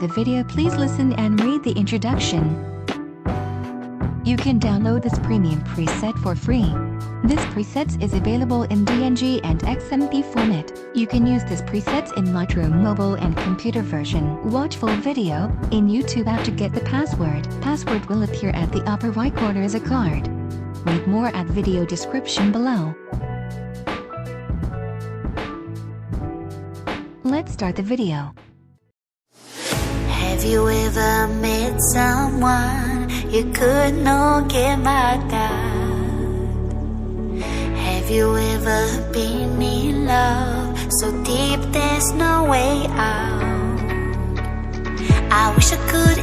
the video, please listen and read the introduction. You can download this premium preset for free. This preset is available in DNG and XMP format. You can use this preset in Lightroom mobile and computer version. Watch full video in YouTube app to get the password. Password will appear at the upper right corner as a card. Read more at video description below. Let's start the video. Have you ever met someone you could not get mad at? Have you ever been in love so deep there's no way out? I wish I could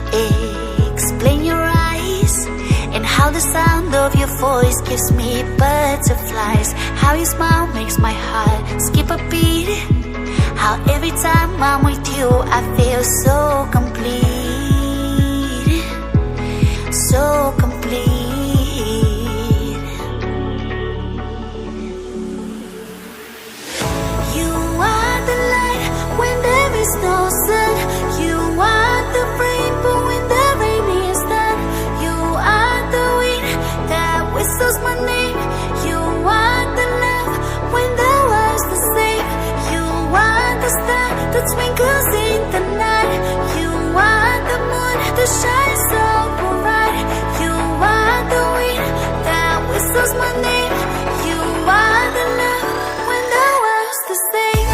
explain your eyes and how the sound of your voice gives me butterflies. How your smile makes my heart skip a beat. How every time I'm with you I feel so complete. So complete. You are the light when there is no sun. You are the rainbow when the rain is done. You are the wind that whistles my name. You are the love when the world's the same. You are the star that twinkles in the night. You are the moon that shines so bright. You are the wind that whistles my name. You are the love when the world's the same.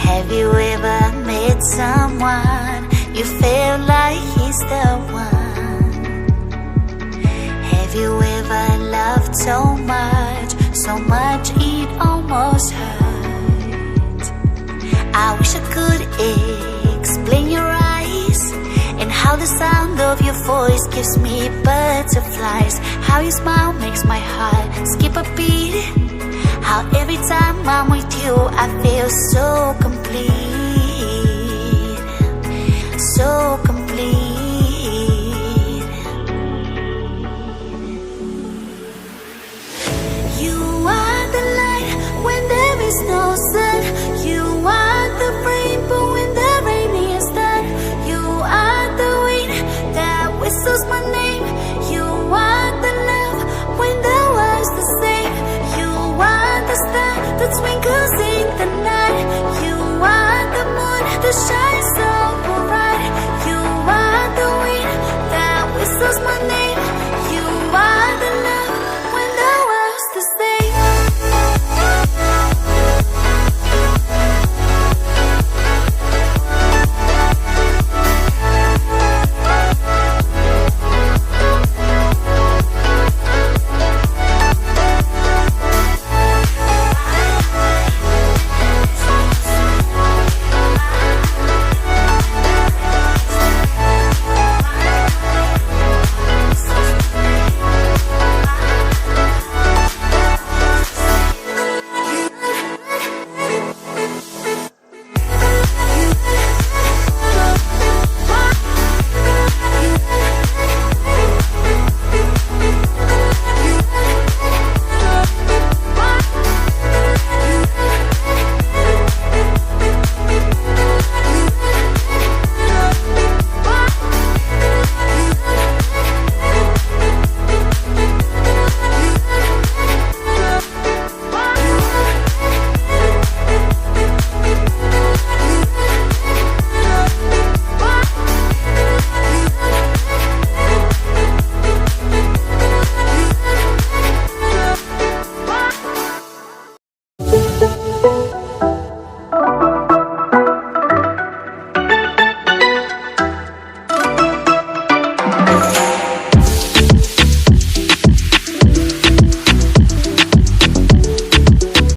Have you ever met someone you feel like he's the one? Have you ever loved so much it almost hurt? I wish I could explain your eyes and how the sound of your voice gives me butterflies. How your smile makes my heart skip a beat. How every time I'm with you I feel so complete. So complete.